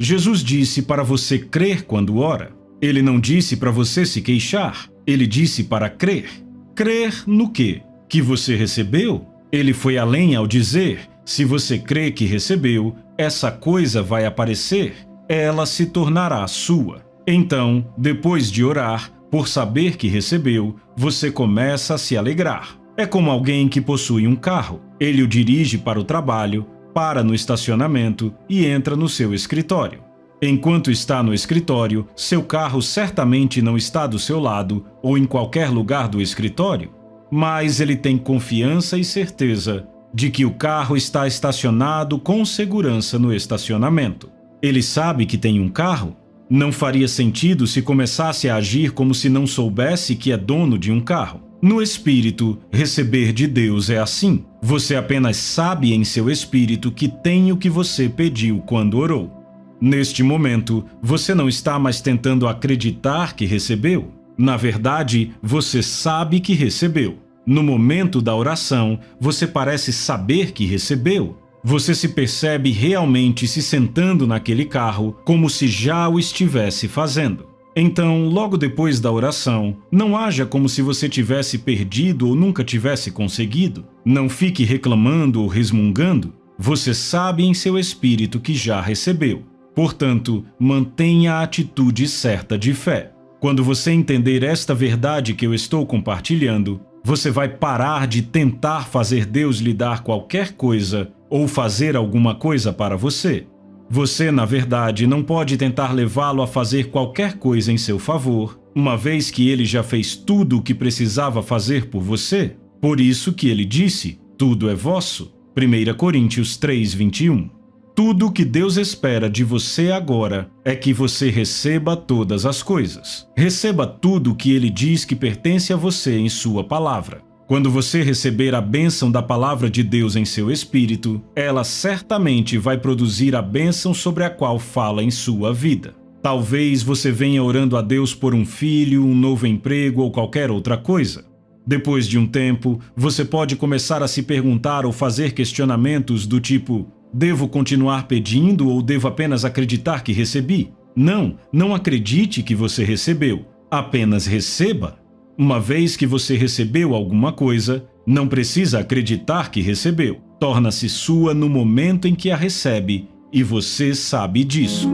Jesus disse para você crer quando ora. Ele não disse para você se queixar. Ele disse para crer. Crer no quê? Que você recebeu? Ele foi além ao dizer: se você crê que recebeu, essa coisa vai aparecer, ela se tornará sua. Então, depois de orar, por saber que recebeu, você começa a se alegrar. É como alguém que possui um carro. Ele o dirige para o trabalho, para no estacionamento e entra no seu escritório. Enquanto está no escritório, seu carro certamente não está do seu lado ou em qualquer lugar do escritório, mas ele tem confiança e certeza de que o carro está estacionado com segurança no estacionamento. Ele sabe que tem um carro. Não faria sentido se começasse a agir como se não soubesse que é dono de um carro. No espírito, receber de Deus é assim. Você apenas sabe em seu espírito que tem o que você pediu quando orou. Neste momento, você não está mais tentando acreditar que recebeu. Na verdade, você sabe que recebeu. No momento da oração, você parece saber que recebeu. Você se percebe realmente se sentando naquele carro como se já o estivesse fazendo. Então, logo depois da oração, não haja como se você tivesse perdido ou nunca tivesse conseguido. Não fique reclamando ou resmungando. Você sabe em seu espírito que já recebeu. Portanto, mantenha a atitude certa de fé. Quando você entender esta verdade que eu estou compartilhando, você vai parar de tentar fazer Deus lhe dar qualquer coisa ou fazer alguma coisa para você. Você, na verdade, não pode tentar levá-lo a fazer qualquer coisa em seu favor, uma vez que ele já fez tudo o que precisava fazer por você. Por isso que ele disse: tudo é vosso. 1 Coríntios 3:21. Tudo o que Deus espera de você agora é que você receba todas as coisas. Receba tudo o que Ele diz que pertence a você em sua palavra. Quando você receber a bênção da palavra de Deus em seu espírito, ela certamente vai produzir a bênção sobre a qual fala em sua vida. Talvez você venha orando a Deus por um filho, um novo emprego ou qualquer outra coisa. Depois de um tempo, você pode começar a se perguntar ou fazer questionamentos do tipo: devo continuar pedindo ou devo apenas acreditar que recebi? Não acredite que você recebeu. Apenas receba. Uma vez que você recebeu alguma coisa, não precisa acreditar que recebeu. Torna-se sua no momento em que a recebe e você sabe disso.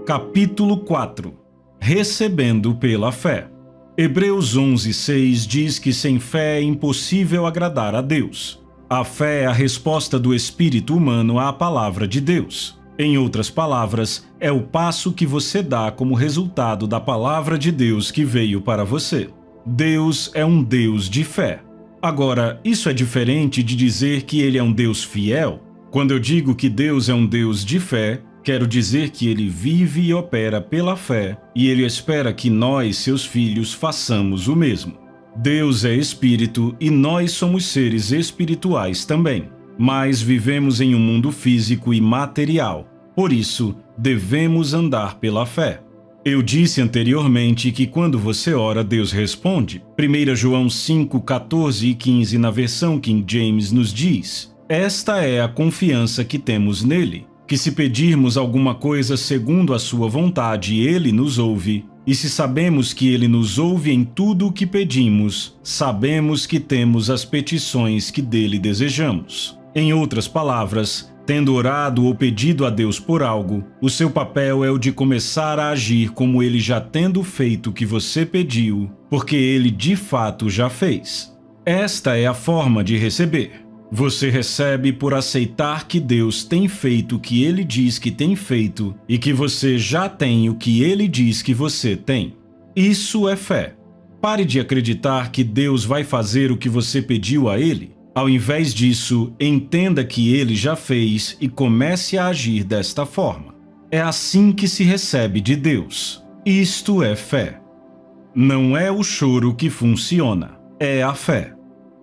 Capítulo 4. Recebendo pela fé. Hebreus 11:6 diz que sem fé é impossível agradar a Deus. A fé é a resposta do espírito humano à palavra de Deus. Em outras palavras, é o passo que você dá como resultado da palavra de Deus que veio para você. Deus é um Deus de fé. Agora, isso é diferente de dizer que Ele é um Deus fiel. Quando eu digo que Deus é um Deus de fé, Quero dizer que ele vive e opera pela fé, e ele espera que nós, seus filhos, façamos o mesmo. Deus é espírito e nós somos seres espirituais também, mas vivemos em um mundo físico e material. Por isso, devemos andar pela fé. Eu disse anteriormente que quando você ora, Deus responde. 1 João 5, 14 e 15 na versão King James nos diz: esta é a confiança que temos nele, que se pedirmos alguma coisa segundo a sua vontade, ele nos ouve. E se sabemos que ele nos ouve em tudo o que pedimos, sabemos que temos as petições que dele desejamos. Em outras palavras, tendo orado ou pedido a Deus por algo, o seu papel é o de começar a agir como ele já tendo feito o que você pediu, porque ele de fato já fez. Esta é a forma de receber. Você recebe por aceitar que Deus tem feito o que ele diz que tem feito e que você já tem o que ele diz que você tem. Isso é fé. Pare de acreditar que Deus vai fazer o que você pediu a ele. Ao invés disso, entenda que ele já fez e comece a agir desta forma. É assim que se recebe de Deus. Isto é fé. Não é o choro que funciona, é a fé.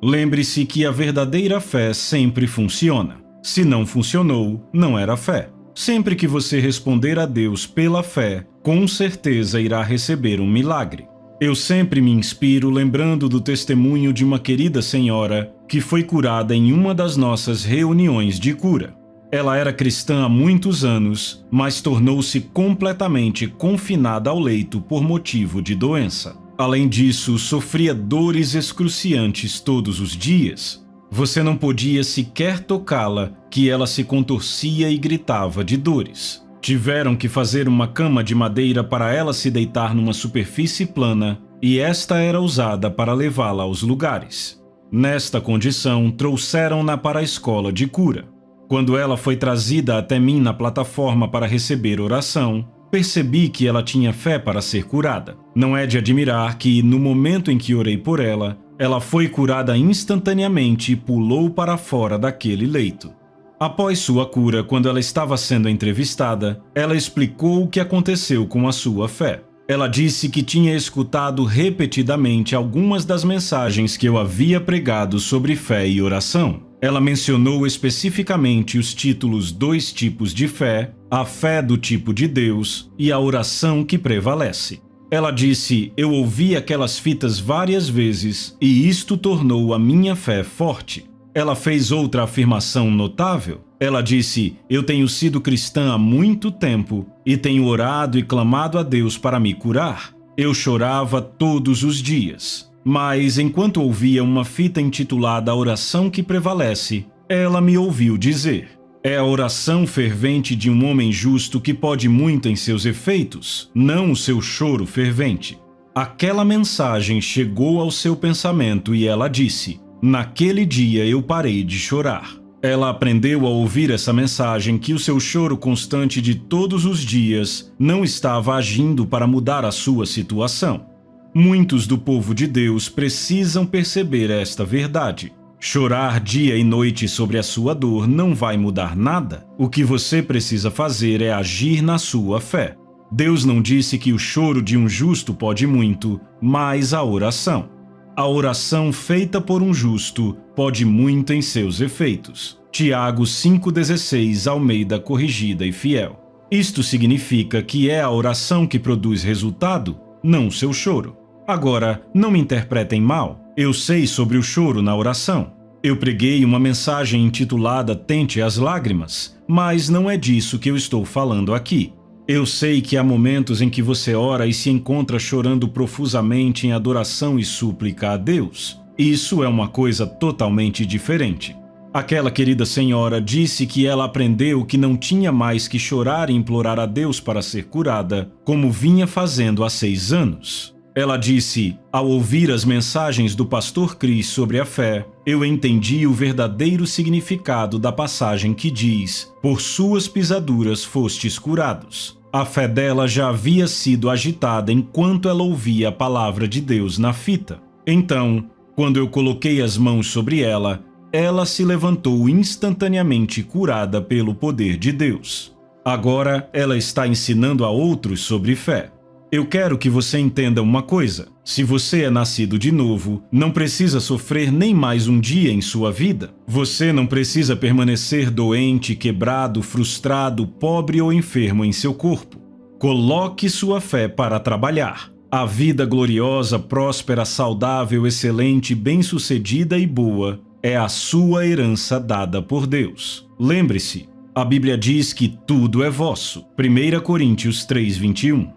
Lembre-se que a verdadeira fé sempre funciona. Se não funcionou, não era fé. Sempre que você responder a Deus pela fé, com certeza irá receber um milagre. Eu sempre me inspiro lembrando do testemunho de uma querida senhora que foi curada em uma das nossas reuniões de cura. Ela era cristã há muitos anos, mas tornou-se completamente confinada ao leito por motivo de doença. Além disso, sofria dores excruciantes todos os dias. Você não podia sequer tocá-la, que ela se contorcia e gritava de dores. Tiveram que fazer uma cama de madeira para ela se deitar numa superfície plana, e esta era usada para levá-la aos lugares. Nesta condição, trouxeram-na para a escola de cura. Quando ela foi trazida até mim na plataforma para receber oração, percebi que ela tinha fé para ser curada. Não é de admirar que, no momento em que orei por ela, ela foi curada instantaneamente e pulou para fora daquele leito. Após sua cura, quando ela estava sendo entrevistada, ela explicou o que aconteceu com a sua fé. Ela disse que tinha escutado repetidamente algumas das mensagens que eu havia pregado sobre fé e oração. Ela mencionou especificamente os títulos 2 tipos de fé, a fé do tipo de Deus e a oração que prevalece. Ela disse: eu ouvi aquelas fitas várias vezes e isto tornou a minha fé forte. Ela fez outra afirmação notável. Ela disse: eu tenho sido cristã há muito tempo e tenho orado e clamado a Deus para me curar. Eu chorava todos os dias. Mas, enquanto ouvia uma fita intitulada A Oração que Prevalece, ela me ouviu dizer: é a oração fervente de um homem justo que pode muito em seus efeitos, não o seu choro fervente. Aquela mensagem chegou ao seu pensamento e ela disse: naquele dia eu parei de chorar. Ela aprendeu a ouvir essa mensagem que o seu choro constante de todos os dias não estava agindo para mudar a sua situação. Muitos do povo de Deus precisam perceber esta verdade. Chorar dia e noite sobre a sua dor não vai mudar nada. O que você precisa fazer é agir na sua fé. Deus não disse que o choro de um justo pode muito, mas a oração. A oração feita por um justo pode muito em seus efeitos. Tiago 5,16, Almeida Corrigida e Fiel. Isto significa que é a oração que produz resultado, não o seu choro. Agora, não me interpretem mal. Eu sei sobre o choro na oração. Eu preguei uma mensagem intitulada Tente as Lágrimas, mas não é disso que eu estou falando aqui. Eu sei que há momentos em que você ora e se encontra chorando profusamente em adoração e súplica a Deus. Isso é uma coisa totalmente diferente. Aquela querida senhora disse que ela aprendeu que não tinha mais que chorar e implorar a Deus para ser curada, como vinha fazendo há 6 anos. Ela disse: ao ouvir as mensagens do pastor Chris sobre a fé, eu entendi o verdadeiro significado da passagem que diz: por suas pisaduras fostes curados. A fé dela já havia sido agitada enquanto ela ouvia a palavra de Deus na fita. Então, quando eu coloquei as mãos sobre ela, ela se levantou instantaneamente curada pelo poder de Deus. Agora ela está ensinando a outros sobre fé. Eu quero que você entenda uma coisa. Se você é nascido de novo, não precisa sofrer nem mais um dia em sua vida. Você não precisa permanecer doente, quebrado, frustrado, pobre ou enfermo em seu corpo. Coloque sua fé para trabalhar. A vida gloriosa, próspera, saudável, excelente, bem-sucedida e boa é a sua herança dada por Deus. Lembre-se, a Bíblia diz que tudo é vosso. 1 Coríntios 3:21.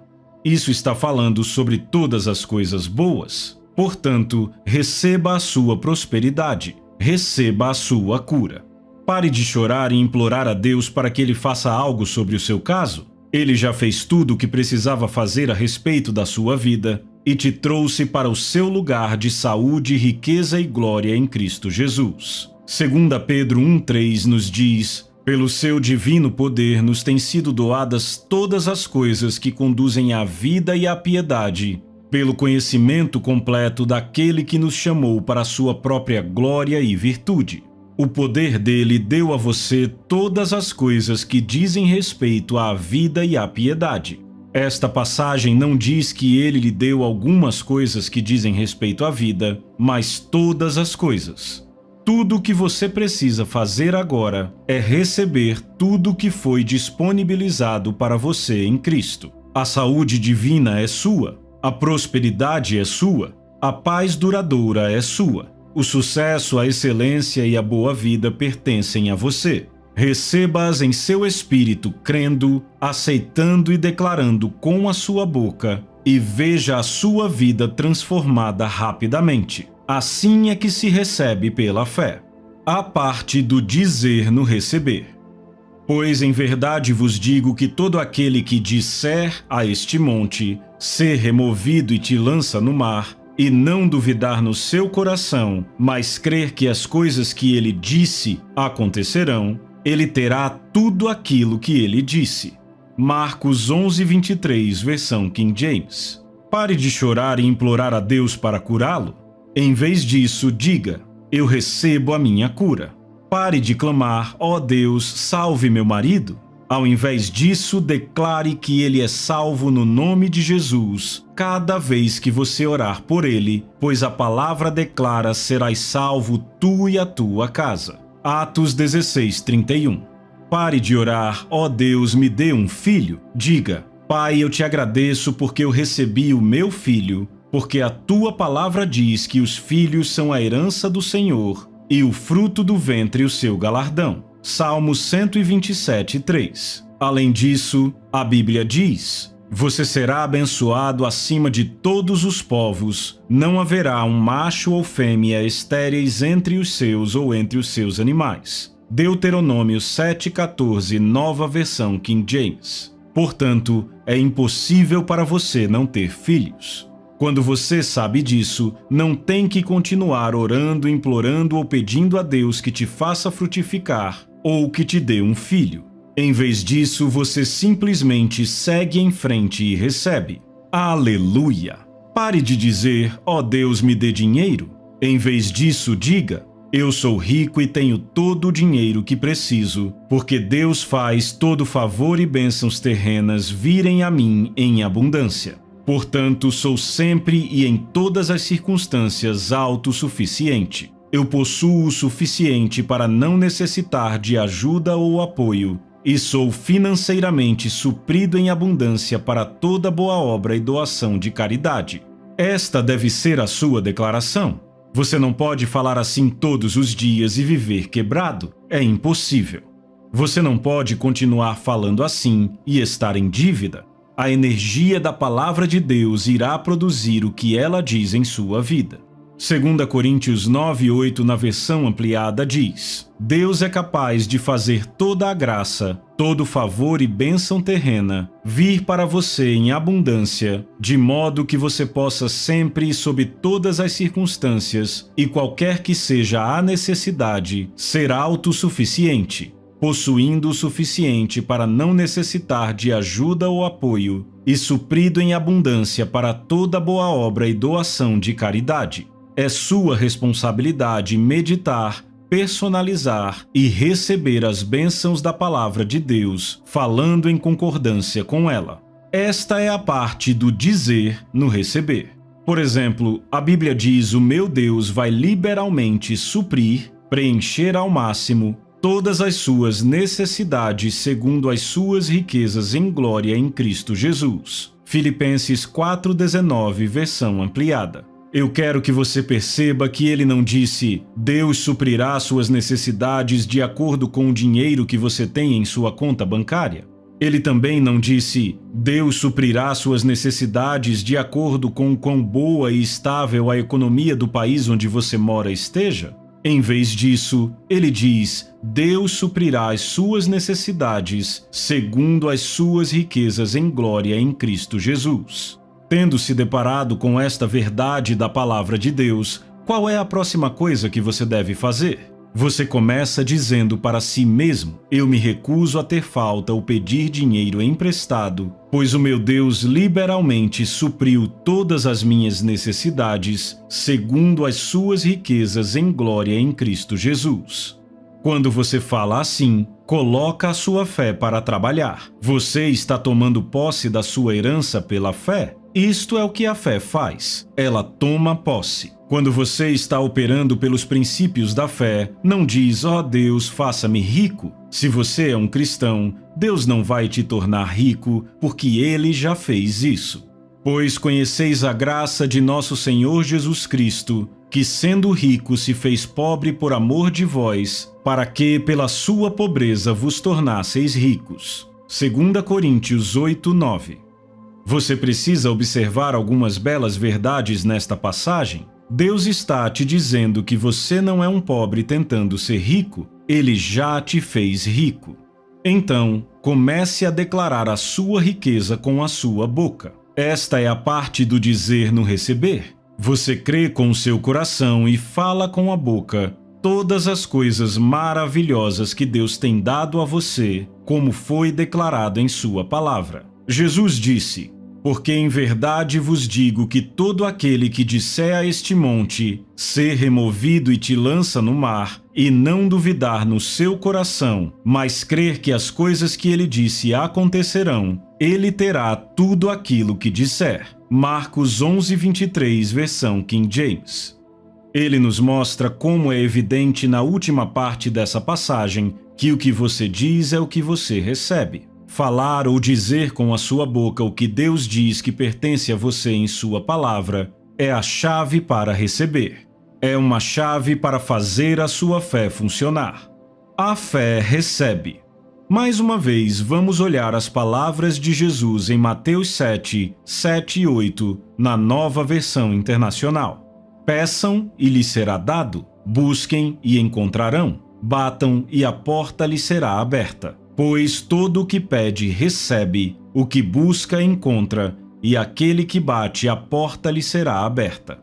Isso está falando sobre todas as coisas boas. Portanto, receba a sua prosperidade, receba a sua cura. Pare de chorar e implorar a Deus para que Ele faça algo sobre o seu caso. Ele já fez tudo o que precisava fazer a respeito da sua vida e te trouxe para o seu lugar de saúde, riqueza e glória em Cristo Jesus. 2 Pedro 1:3 nos diz: pelo seu divino poder nos têm sido doadas todas as coisas que conduzem à vida e à piedade, pelo conhecimento completo daquele que nos chamou para a sua própria glória e virtude. O poder dele deu a você todas as coisas que dizem respeito à vida e à piedade. Esta passagem não diz que ele lhe deu algumas coisas que dizem respeito à vida, mas todas as coisas. Tudo o que você precisa fazer agora é receber tudo o que foi disponibilizado para você em Cristo. A saúde divina é sua, a prosperidade é sua, a paz duradoura é sua. O sucesso, a excelência e a boa vida pertencem a você. Receba-as em seu espírito, crendo, aceitando e declarando com a sua boca, e veja a sua vida transformada rapidamente. Assim é que se recebe pela fé. A parte do dizer no receber. Pois em verdade vos digo que todo aquele que disser a este monte, ser removido e te lança no mar, e não duvidar no seu coração, mas crer que as coisas que ele disse acontecerão, ele terá tudo aquilo que ele disse. Marcos 11:23, versão King James. Pare de chorar e implorar a Deus para curá-lo. Em vez disso, diga: eu recebo a minha cura. Pare de clamar: ó Deus, salve meu marido. Ao invés disso, declare que ele é salvo no nome de Jesus cada vez que você orar por ele, pois a palavra declara: serás salvo tu e a tua casa. Atos 16:31. Pare de orar: ó Deus, me dê um filho. Diga: Pai, eu te agradeço porque eu recebi o meu filho, porque a tua palavra diz que os filhos são a herança do Senhor e o fruto do ventre o seu galardão. Salmos 127:3. Além disso, a Bíblia diz: você será abençoado acima de todos os povos, não haverá um macho ou fêmea estéreis entre os seus ou entre os seus animais. Deuteronômio 7:14, nova versão King James. Portanto, é impossível para você não ter filhos. Quando você sabe disso, não tem que continuar orando, implorando ou pedindo a Deus que te faça frutificar ou que te dê um filho. Em vez disso, você simplesmente segue em frente e recebe. Aleluia! Pare de dizer: ó Deus, me dê dinheiro. Em vez disso, diga: eu sou rico e tenho todo o dinheiro que preciso, porque Deus faz todo favor e bênçãos terrenas virem a mim em abundância. Portanto, sou sempre e em todas as circunstâncias autossuficiente. Eu possuo o suficiente para não necessitar de ajuda ou apoio, e sou financeiramente suprido em abundância para toda boa obra e doação de caridade. Esta deve ser a sua declaração. Você não pode falar assim todos os dias e viver quebrado. É impossível. Você não pode continuar falando assim e estar em dívida. A energia da palavra de Deus irá produzir o que ela diz em sua vida. 2 Coríntios 9:8 na versão ampliada diz: Deus é capaz de fazer toda a graça, todo favor e bênção terrena vir para você em abundância, de modo que você possa sempre e sob todas as circunstâncias, e qualquer que seja a necessidade, ser autossuficiente, possuindo o suficiente para não necessitar de ajuda ou apoio, e suprido em abundância para toda boa obra e doação de caridade. É sua responsabilidade meditar, personalizar e receber as bênçãos da palavra de Deus, falando em concordância com ela. Esta é a parte do dizer no receber. Por exemplo, a Bíblia diz: o meu Deus vai liberalmente suprir, preencher ao máximo todas as suas necessidades segundo as suas riquezas em glória em Cristo Jesus. Filipenses 4,19, versão ampliada. Eu quero que você perceba que ele não disse: Deus suprirá suas necessidades de acordo com o dinheiro que você tem em sua conta bancária. Ele também não disse: Deus suprirá suas necessidades de acordo com quão boa e estável a economia do país onde você mora esteja. Em vez disso, ele diz: Deus suprirá as suas necessidades segundo as suas riquezas em glória em Cristo Jesus. Tendo se deparado com esta verdade da palavra de Deus, qual é a próxima coisa que você deve fazer? Você começa dizendo para si mesmo: eu me recuso a ter falta ou pedir dinheiro emprestado, pois o meu Deus liberalmente supriu todas as minhas necessidades, segundo as suas riquezas em glória em Cristo Jesus. Quando você fala assim, coloca a sua fé para trabalhar. Você está tomando posse da sua herança pela fé? Isto é o que a fé faz. Ela toma posse. Quando você está operando pelos princípios da fé, não diz: ó Deus, faça-me rico. Se você é um cristão, Deus não vai te tornar rico, porque Ele já fez isso. Pois conheceis a graça de nosso Senhor Jesus Cristo, que sendo rico se fez pobre por amor de vós, para que pela sua pobreza vos tornasseis ricos. 2 Coríntios 8:9. Você precisa observar algumas belas verdades nesta passagem. Deus está te dizendo que você não é um pobre tentando ser rico, Ele já te fez rico. Então, comece a declarar a sua riqueza com a sua boca. Esta é a parte do dizer no receber. Você crê com o seu coração e fala com a boca todas as coisas maravilhosas que Deus tem dado a você, como foi declarado em sua palavra. Jesus disse: porque em verdade vos digo que todo aquele que disser a este monte, ser removido e te lança no mar, e não duvidar no seu coração, mas crer que as coisas que ele disse acontecerão, ele terá tudo aquilo que disser. Marcos 11:23, versão King James. Ele nos mostra como é evidente na última parte dessa passagem que o que você diz é o que você recebe. Falar ou dizer com a sua boca o que Deus diz que pertence a você em sua palavra é a chave para receber. É uma chave para fazer a sua fé funcionar. A fé recebe. Mais uma vez, vamos olhar as palavras de Jesus em Mateus 7:7 e 8, na Nova Versão Internacional. Peçam e lhes será dado, busquem e encontrarão, batam e a porta lhes será aberta. Pois todo o que pede recebe, o que busca encontra, e aquele que bate a porta lhe será aberta.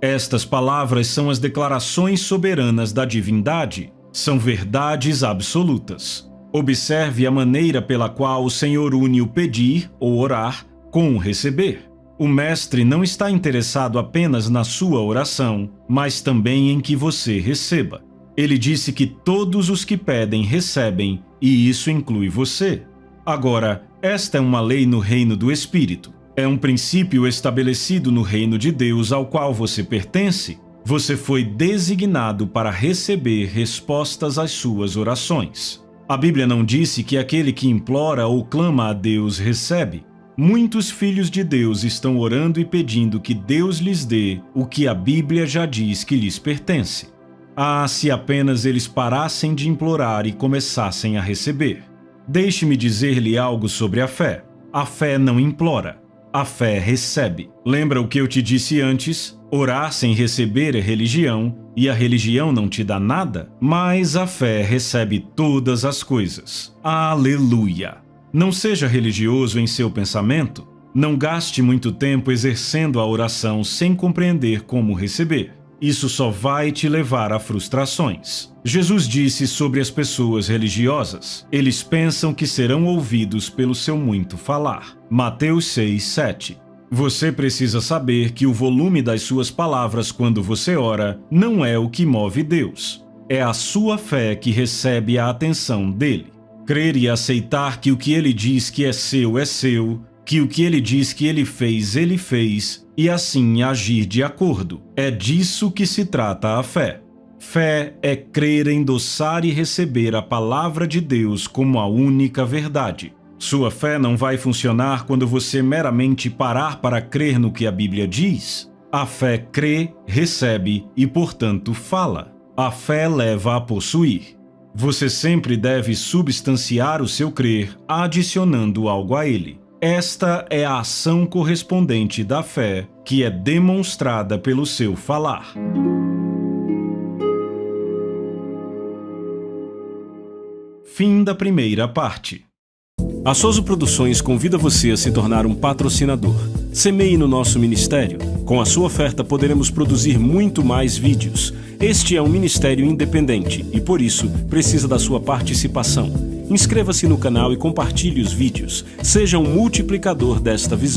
Estas palavras são as declarações soberanas da divindade, são verdades absolutas. Observe a maneira pela qual o Senhor une o pedir ou orar com o receber. O Mestre não está interessado apenas na sua oração, mas também em que você receba. Ele disse que todos os que pedem recebem, e isso inclui você. Agora, esta é uma lei no reino do Espírito. É um princípio estabelecido no reino de Deus ao qual você pertence. Você foi designado para receber respostas às suas orações. A Bíblia não disse que aquele que implora ou clama a Deus recebe. Muitos filhos de Deus estão orando e pedindo que Deus lhes dê o que a Bíblia já diz que lhes pertence. Ah, se apenas eles parassem de implorar e começassem a receber. Deixe-me dizer-lhe algo sobre a fé. A fé não implora, a fé recebe. Lembra o que eu te disse antes? Orar sem receber é religião, e a religião não te dá nada, mas a fé recebe todas as coisas. Aleluia! Não seja religioso em seu pensamento. Não gaste muito tempo exercendo a oração sem compreender como receber. Isso só vai te levar a frustrações. Jesus disse sobre as pessoas religiosas: eles pensam que serão ouvidos pelo seu muito falar. Mateus 6:7. Você precisa saber que o volume das suas palavras quando você ora não é o que move Deus. É a sua fé que recebe a atenção dele. Crer e aceitar que o que ele diz que é seu, que o que ele diz que ele fez, e assim agir de acordo. É disso que se trata a fé. Fé é crer, endossar e receber a palavra de Deus como a única verdade. Sua fé não vai funcionar quando você meramente parar para crer no que a Bíblia diz. A fé crê, recebe e, portanto, fala. A fé leva a possuir. Você sempre deve substanciar o seu crer, adicionando algo a ele. Esta é a ação correspondente da fé, que é demonstrada pelo seu falar. Fim da primeira parte. A Soso Produções convida você a se tornar um patrocinador. Semeie no nosso ministério. Com a sua oferta poderemos produzir muito mais vídeos. Este é um ministério independente e, por isso, precisa da sua participação. Inscreva-se no canal e compartilhe os vídeos. Seja um multiplicador desta visão.